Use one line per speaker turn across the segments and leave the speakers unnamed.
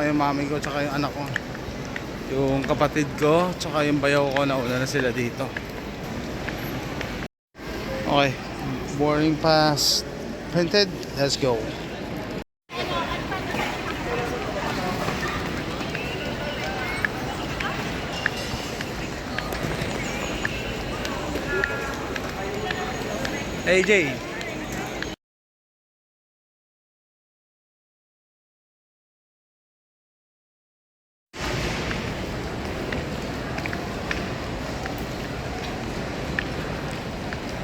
Yung mami ko tsaka yung anak ko. Yung kapatid ko tsaka yung bayaw ko, nauna na sila dito. Okay, boarding pass printed. Let's go. AJ.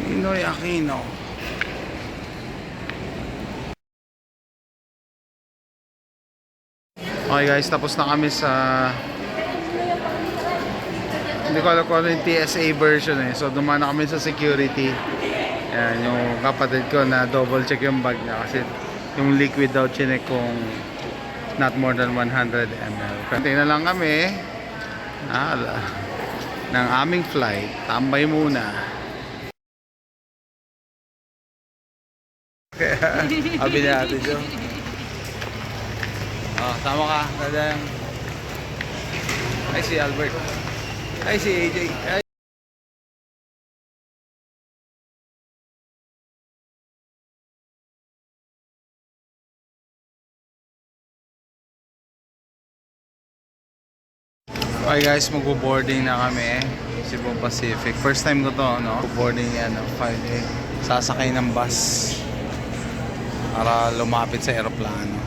Pinoy Aquino. Okay guys, tapos na kami sa, hindi ko alam kung ano yung TSA version eh. So dumaan na kami sa security. Yan, yung kapatid ko na double check yung bag niya kasi yung liquid daw chinek kung not more than 100 ml. Kantay na lang kami ng aming flight. Tambay muna. Abi natin siya. Oh, tama ka. Dadang. Ay si Albert. Ay si AJ. Ay. Okay guys, magbo-boarding na kami. Cebu Pacific. First time ko to, no? Boarding yan, 5A. Sasakay ng bus para lumapit sa eroplano.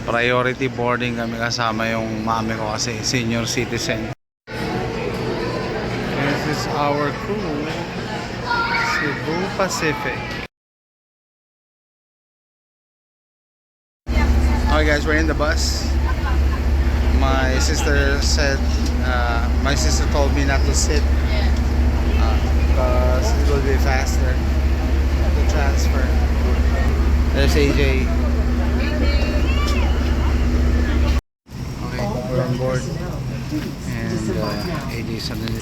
Priority boarding kami kasama yung mami ko kasi senior citizen. This is our crew. Cebu Pacific. Okay guys, we're in the bus. My sister said, my sister told me not to sit because it will be faster to transfer. There's AJ. Okay, we're on board. And AJ suddenly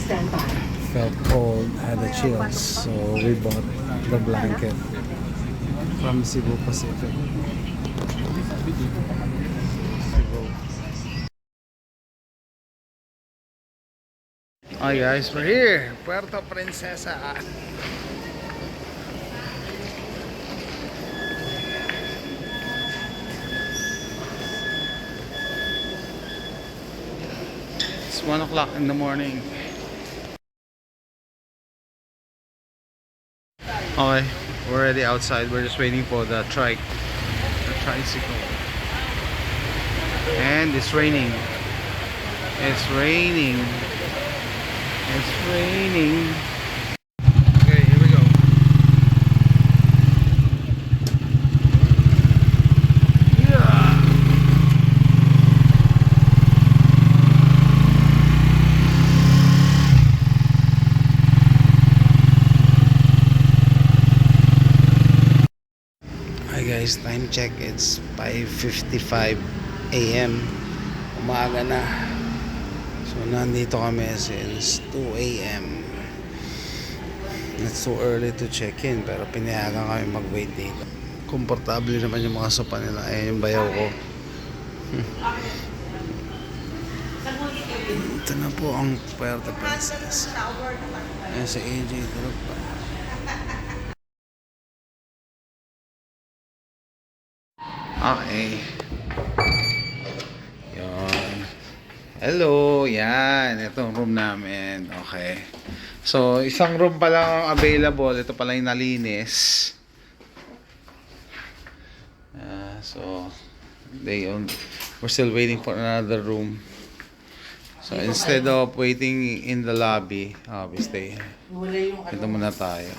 felt cold, had the chills, so we bought the blanket from Cebu Pacific. Hi guys, we're here, Puerto Princesa. It's 1 o'clock in the morning. Okay, we're already outside. We're just waiting for the tricycle. And it's raining. It's raining. It's raining. Okay, here we go. Yeah. Hi guys, time check. It's 5:55 AM. Umaga na. So nandito kami since 2 AM. It's too early to check in pero pinayagan kami mag-wait dito. Komportable naman yung mga sopa nila. Ayan yung bayaw ko. Ito na po ang Puerto Princesa. Ayan si AJ tulog pa. Okay. Hello, yan. Ito ang room namin. Okay. So, isang room pa lang ang available. Ito pala yung nalinis. So, we're still waiting for another room. So, instead of waiting in the lobby, we stay. Ito muna tayo.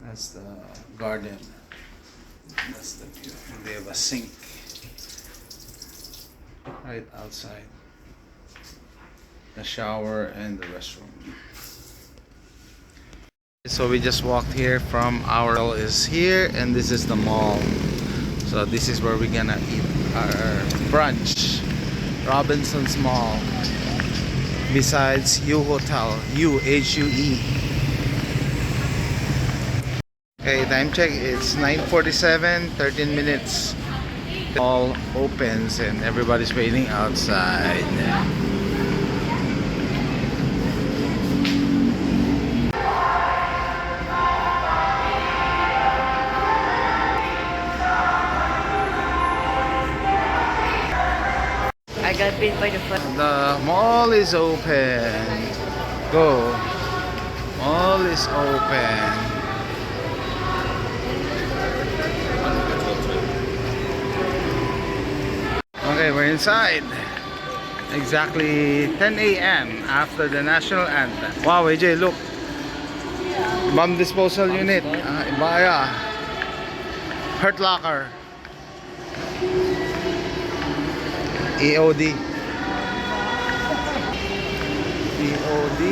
That's the garden. That's the view. They have a sink right outside. The shower and the restroom. So we just walked here from our hotel is here, and this is the mall. So this is where we're gonna eat our brunch. Robinson's Mall. Besides U Hotel, UHUE. Okay, time check. It's 9:47, 13 minutes. All opens and everybody's waiting outside.
I got bit by the foot.
The mall is open. Go. Mall is open. Okay, we're inside. Exactly 10 a.m. after the national anthem. Wow, AJ, look. Bomb disposal unit. Ibaya. Hurt locker. EOD. EOD.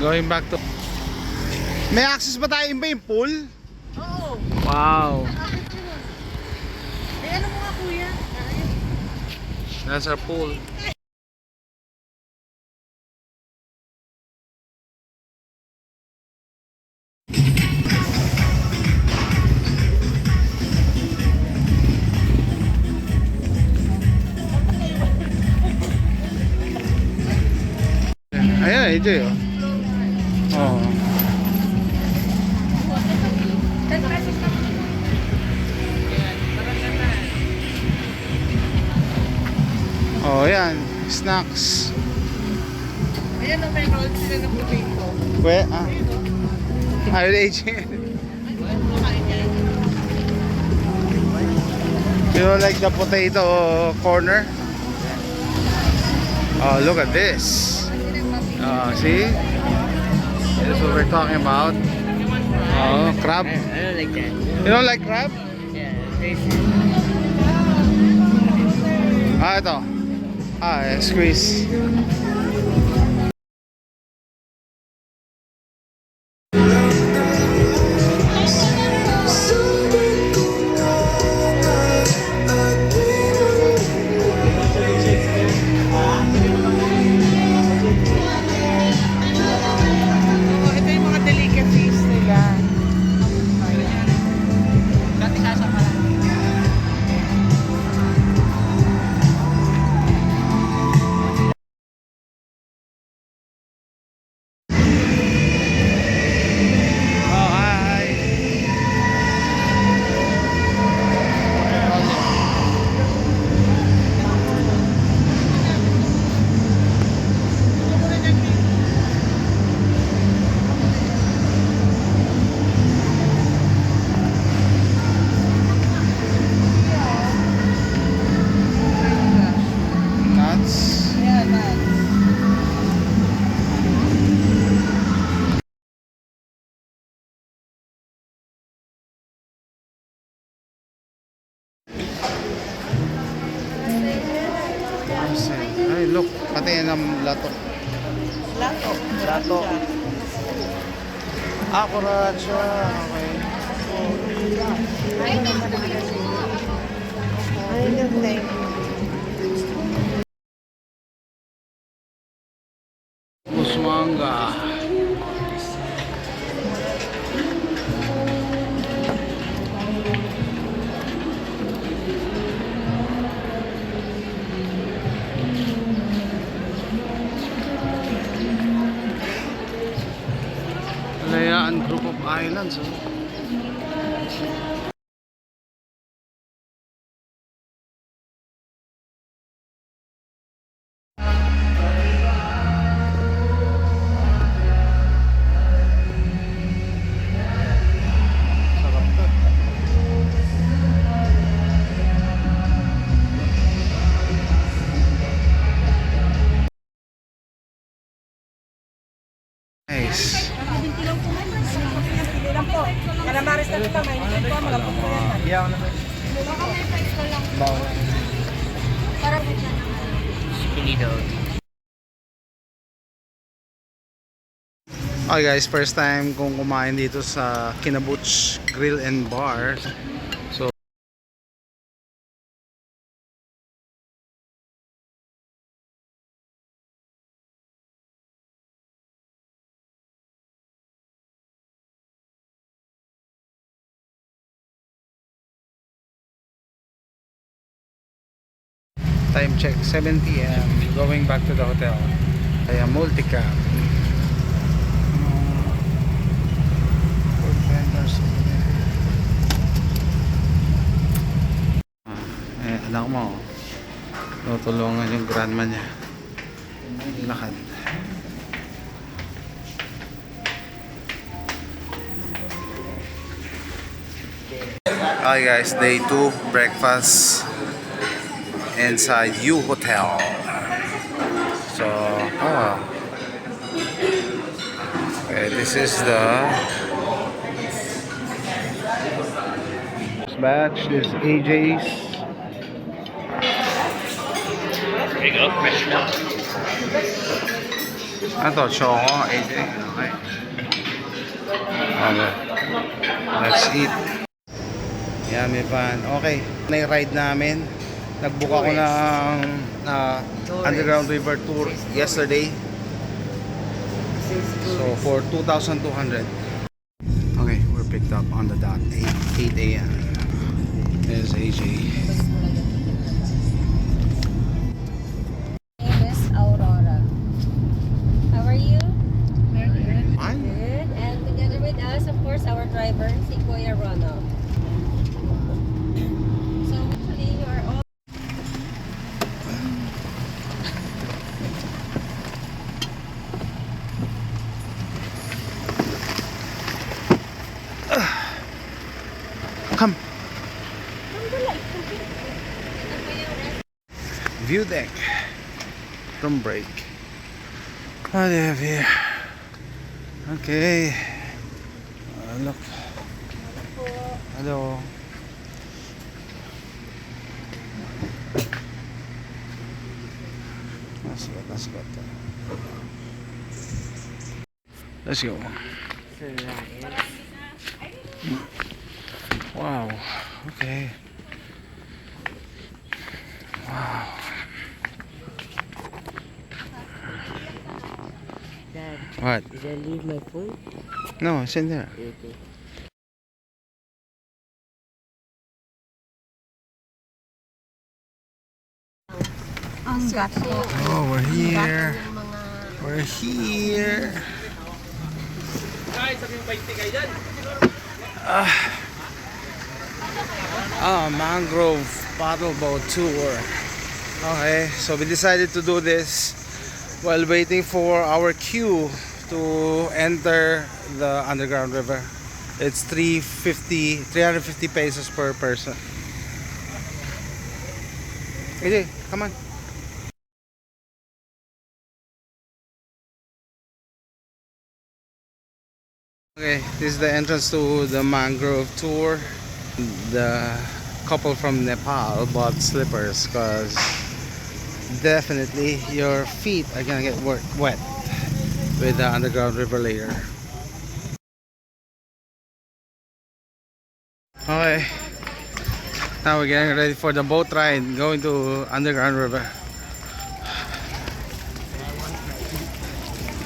Going back to... May access ba tayo ba yung pool?
Oo.
Wow.
Eh, ano mo nga kuya?
That's our pool. Ayan, AJ, oh. Oh. Oh, yan. Snacks.
Ayan na, may roll sila ng potato.
Where? Ayun, AJ. You know, like the potato corner? Oh, look at this. See? That's what we're talking about. Oh, crab.
I don't like that.
You don't like crab?
Yeah, tasty.
Ito. Squeeze.
Ito yung mga delicacies nila. Dati sasa pa lang.
Oh, hi. Nuts.
Ayan na.
Ay, look. Pati yan ang lato.
Lato.
Lato. Akurat siya. Okay.
Ay, no, thank you.
Busmanga. Layaan Group of Islands. Oh. Sarap to. Nice.
Calamares na ito, may hindi po, malapot po yan.
Baka may price ko lang. Bawal.
Para po siya naman.
Toledo.
Okay guys, first time kong kumain dito sa Kinabuch Grill and Bar. So time check 7 p.m. Going back to the hotel. Kaya multicab. Food vendors over there. Anak mo, tutulungan yung grandma niya. Lakad. Hi guys, day 2 breakfast inside U Hotel. So, okay, this is the batch. This is AJ's.
There you go, fresh milk.
Ito, choco, AJ. Okay. Okay. Let's eat. Yummy pan. Okay, na-ride namin. Nag-book ako ng Underground River Tour yesterday. So for 2,200. Okay, we're picked up on the dot 8 a.m. There's AJ.
Name is Aurora. How are you?
Fine.
Good. And together with us, of course, our driver, si Kuya Ronald. So actually, you are all
Come. View deck. Room break. What do you have here? Okay. Look. Hello. Let's go. Let's go. Wow. Okay. Wow.
Dad,
What?
did I leave my phone?
No, it's in there.
Okay.
ang gato.
Oh, we're here. We're here. Mangrove paddle boat tour. Okay, so we decided to do this while waiting for our queue to enter the underground river. It's 350 pesos per person. AJ, come on. Okay, this is the entrance to the mangrove tour. The couple from Nepal bought slippers because definitely your feet are gonna get wet with the underground river later. Okay, now we're getting ready for the boat ride going to underground river.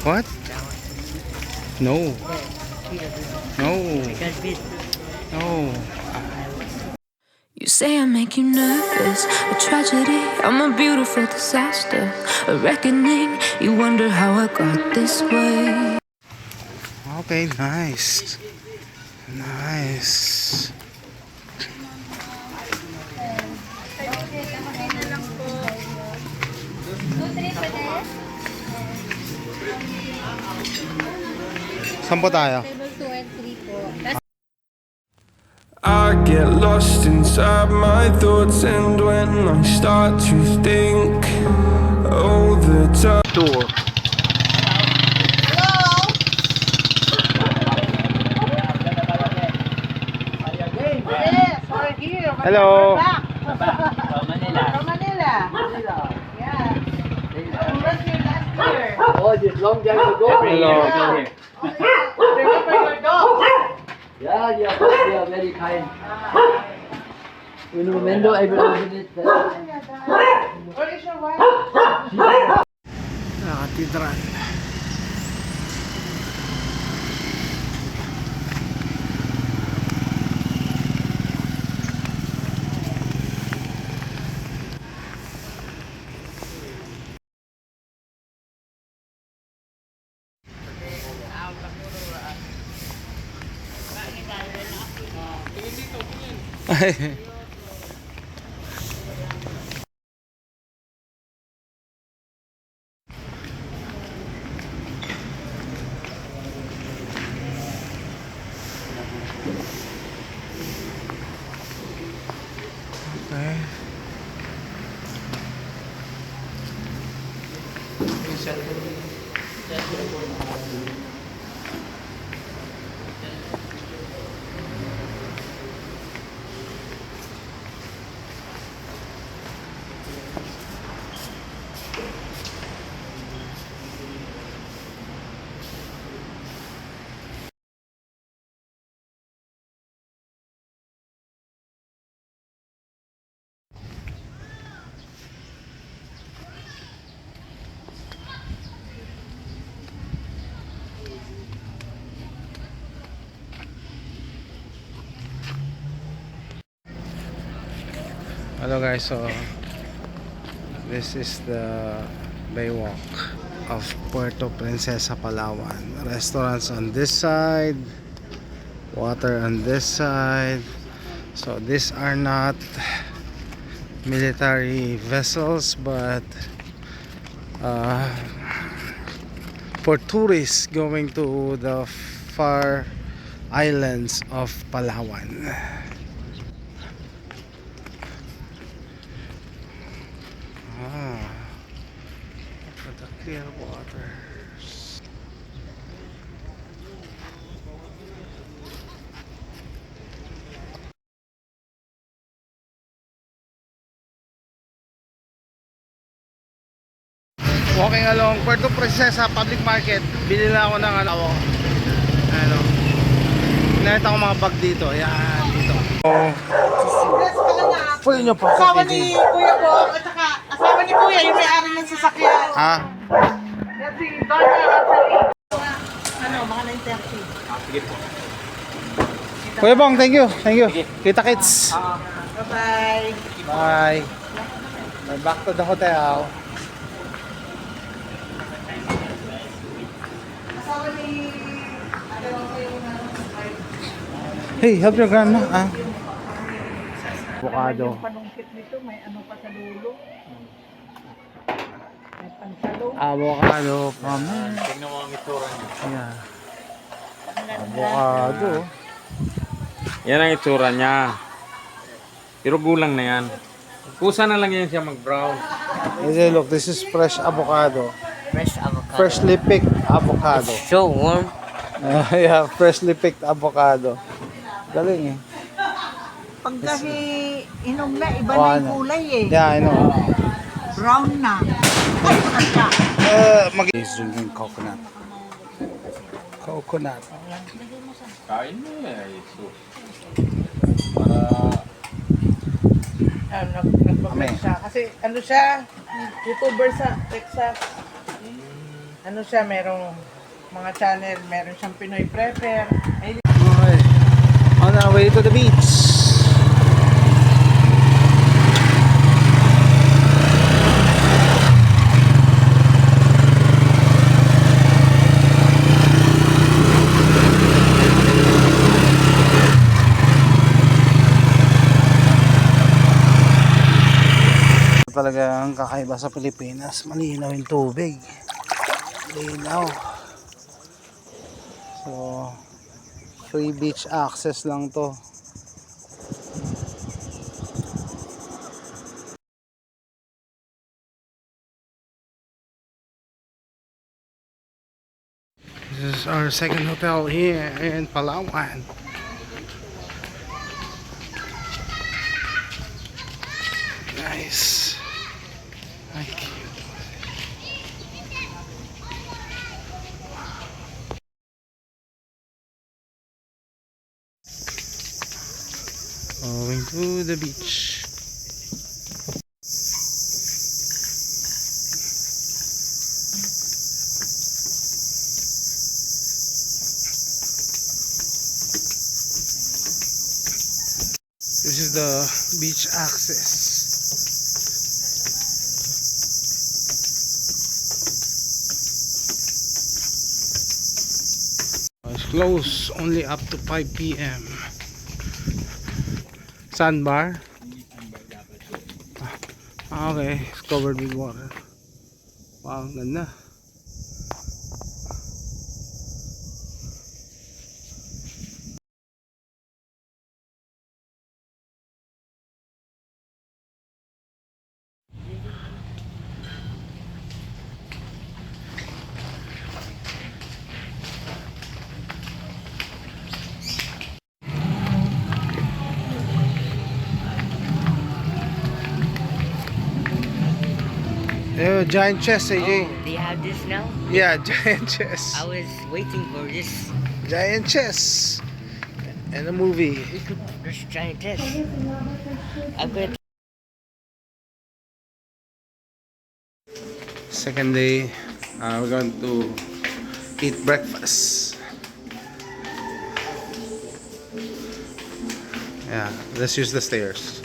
What? No. No. No.
You say I make you nervous, a tragedy, I'm a beautiful disaster, a reckoning, you wonder how I got this way.
Okay, nice. Nice. Saan po tayo?
Table 2 and 3 po.
I get lost inside my thoughts, and when I start to think all the time.
Tour.
Yes, we're here.
Hello.
From Manila. Yeah.
Oh, just long time ago.
Hello.
Remember your dog?
Yeah, yeah, they are very kind. When Mendo, I will open it.
Where is your wife?
Cathedral. Okay. Hello guys, so this is the Baywalk of Puerto Princesa, Palawan. Restaurants on this side, water on this side. So these are not military vessels, but for tourists going to the far islands of Palawan. For the clear waters. Walking along Puerto Princesa Public Market, bili na ako ng ano, nakita ko mga bag dito. Yan, dito. Pwede nyo po.
Asawa ni Kuya Bong at saka asawa ni Kuya yung may-ari ng sasakyan.
Ha?
Yan si Donna Rosalie. Ano, mga 9:30.
Sige po. Kuya Bong, thank you. Thank you. Kita kits.
Bye-bye.
Bye. Back to the hotel.
Asawa ni...
Hey, help your grandma. Avocado.
Yung panungkit nito, may ano pa sa dulo. May pansalo.
Avocado from
Tingnan mo ang itsura niya.
yeah. Avocado.
Yan ang itsura niya. Pero gulang na yan. Kusa na lang yan siya mag-brown.
Hey, look, this is fresh avocado.
Fresh avocado.
Freshly picked avocado.
So warm.
Yeah, freshly picked avocado. Galing eh.
Pag kasi inom na, iba
Oh,
na yung
ano?
kulay eh.
Yeah, I know.
Brown na. Ay, magka.
He's drinking coconut. Coconut.
Kain mo eh.
Nagpapag siya. Kasi ano siya, YouTuber sa Texas. Ano siya, merong mga channel, meron siyang Pinoy Prepper. Ay,
Okay. On our way to the beach. Talagang kakaiba sa Pilipinas, malinaw yung tubig, malinaw. So free beach access lang to. This is our second hotel here in Palawan. Nice. Thank you. Going to the beach. This is the beach access. It's closed only up to 5 p.m. Sandbar? Ah, okay, it's covered with water. Wow, ang ganda. Giant chest, AJ.
Oh, they have this now?
Yeah, giant chest.
I was waiting for this.
Giant chess and a movie.
We could just try this. I'm gonna.
Second day, we're going to eat breakfast. Yeah, let's use the stairs.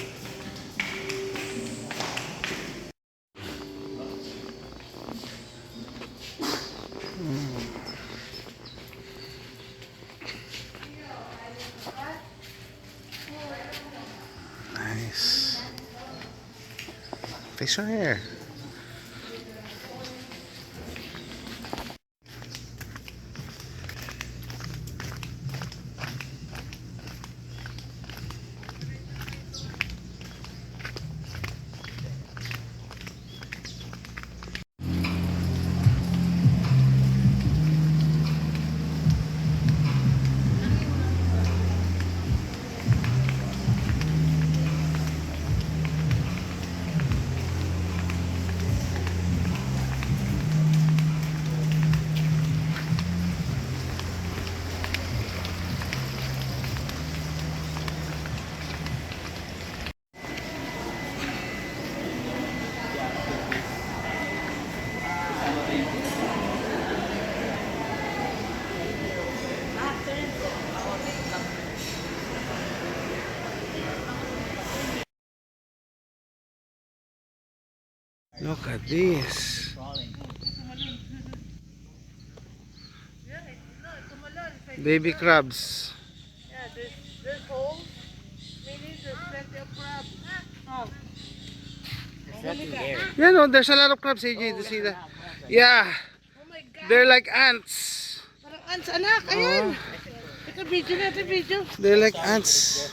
Nice. Fix your hair. Look at this. Baby crabs.
Yeah, there's holes. Meaning there's plenty of crabs. Oh.
There's nothing there.
Yeah, no, there's a lot of crabs, AJ. To see that. Yeah,
Oh my God.
they're like ants.
Parang ants, anak. Ayan. Ito, video natin, video.
They're like ants.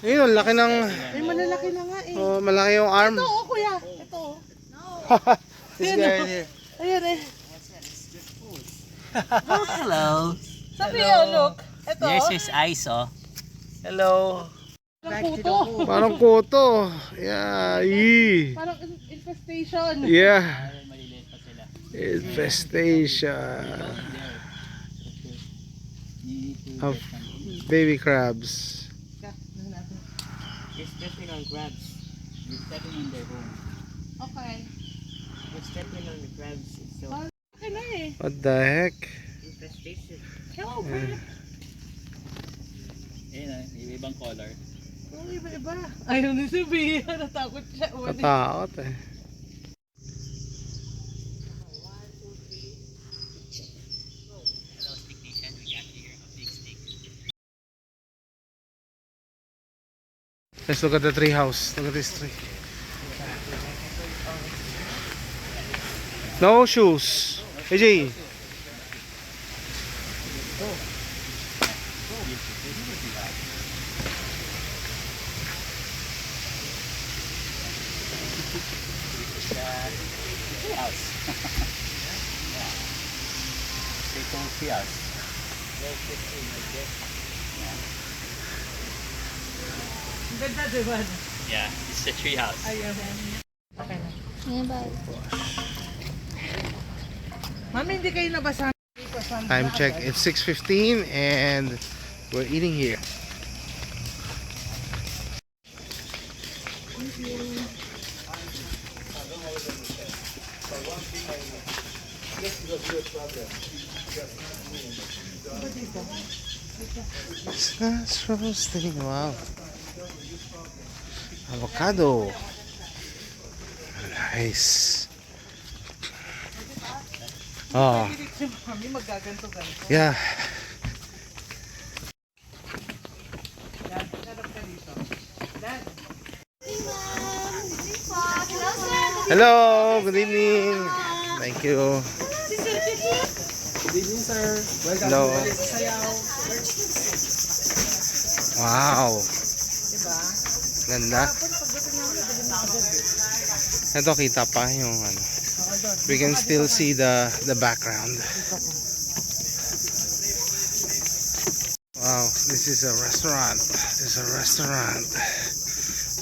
Ayun, laki ng...
Ay, malalaki na nga eh.
Oh, malaki yung arm.
Ito, oh, kuya. Ito, oh.
This guy in here.
Ayan eh.
Hello.
Sabi yun, look. Ito,
There's
oh.
his eyes, oh.
Hello.
Parang puto.
Parang koto. Yeah. Yee.
Parang infestation.
Yeah. Infestation of baby crabs.
They're stepping on crabs. They're stepping in their home.
Okay.
They're stepping on the crabs. It's so
Okay na eh.
What the heck?
infestation.
Hello, babe.
Ayun may ibang color.
Oh, iba-iba. Ayaw ni Sophia. Natakot siya.
Katakot eh. Let's look at the tree house. Look at this tree. No shoes. AJ.
They don't see us.
Ganda, diba?
Yeah, it's a tree house.
Ayaw. Okay na. Mami, hindi kayo nabasa.
Time check. It's 6:15 and we're eating here. That's roasting. Wow. Avocado. Nice. Oh,
Kami magaganto-ganto.
yeah.
Dad, sarap ka dito. Dad,
Hello, good evening. Thank you.
Good evening, sir. Welcome
Hello.
to Balik sa Sayaw.
Wow.
diba?
Ganda. Ito kita pa yung ano. We can still see the background. Wow, this is a restaurant. This is a restaurant.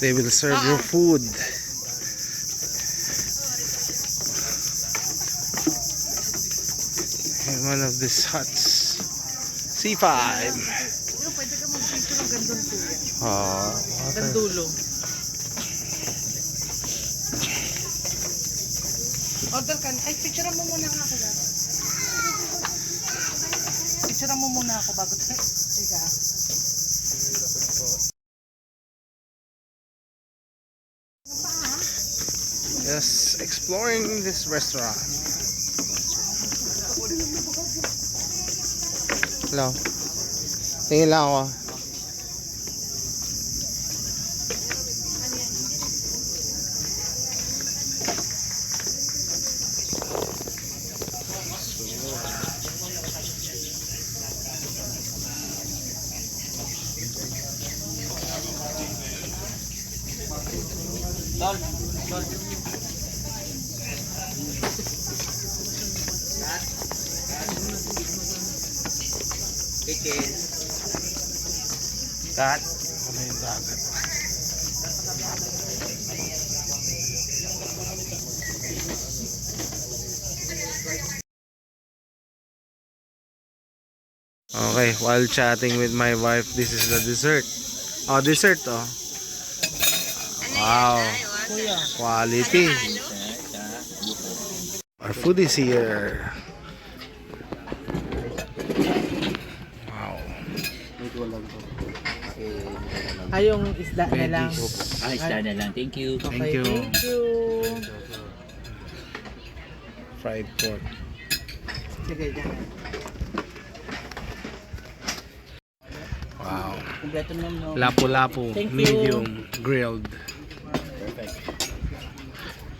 They will serve your food. In one of these huts. C5.
Yung pwede ka mag-picture ng gandun kuya.
Oh,
Gandulo. Order ka. Ay, picturean mo muna nga ako dad. Picturean mo muna ako bago tayo. Teka.
just exploring this restaurant. Hello. Tingin lang ako. Kat. Ano yung dagat? Okay, while chatting with my wife, this is the dessert. Oh, dessert oh. Wow. Quality. Our food is here. Wow.
Ay, yung isda na lang.
Ah, isda na lang. Thank you.
Thank
Okay,
you.
thank you.
Fried pork.
Sige, dyan.
Wow.
Kompleto naman, no?
Lapu-lapu,
Thank you.
medium grilled.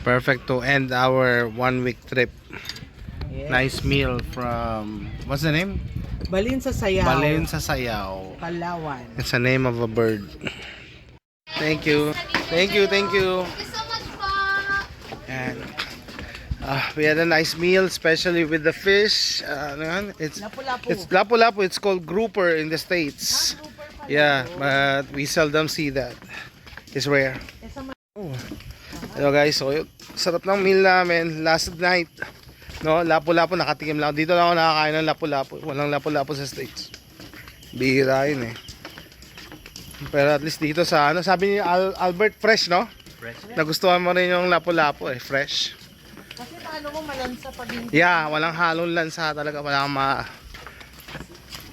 Perfect to end our 1 week trip.
Yes.
Nice meal from, what's the name?
Balin sa Sayaw.
Balin sa Sayaw.
Palawan.
It's the name of a bird. Thank you. Thank you, thank you. And we had a nice meal, especially with the fish. Ano yan?
Lapu-lapu.
It's lapu-lapu. It's called grouper in the States. Yeah, but we seldom see that. It's rare. Oh. Hello guys, so sarap ng meal namin last night. No, lapu-lapu, nakatikim lang. Dito lang ako nakakain ng lapu-lapu. Walang lapu-lapu sa States. Bihira yun eh. Pero at least dito sa ano, sabi ni Albert, fresh no?
Fresh.
Nagustuhan mo rin yung lapu-lapu eh, fresh.
Kasi paano mo malansa pag hindi?
Yeah, walang halong lansa talaga, walang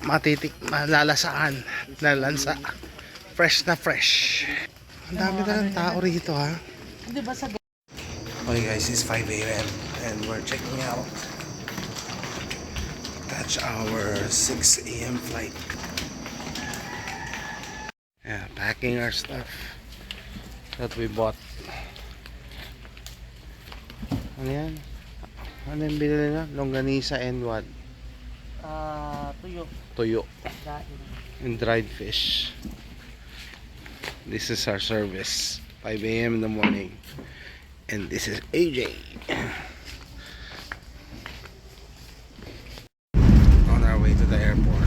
malalasaan na lansa. Fresh na fresh. Ang dami na ng tao rito ha.
Di ba sa
Okay guys, it's 5 a.m. and we're checking out. That's our 6 a.m. flight. Yeah, packing our stuff that we bought. Ano yan? Ano yung binili na? Longganisa and what?
tuyo.
Tuyo
Kain.
and dried fish. This is our service. 5 a.m. in the morning. And this is AJ. On our way to the airport.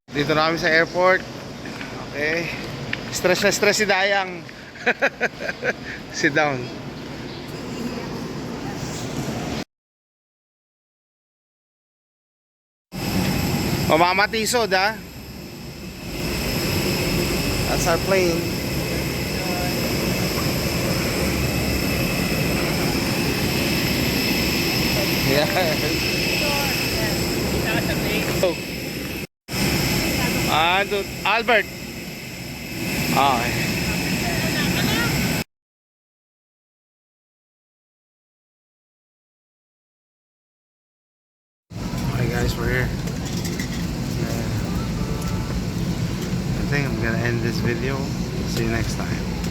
Dito na kami sa airport. Okay. Stress na stress si Dayang. Sit down. Mamamatisod ha. That's our plane. Yeah. Oh. Albert. Okay. Okay guys, we're here. I think I'm gonna end this video. See you next time.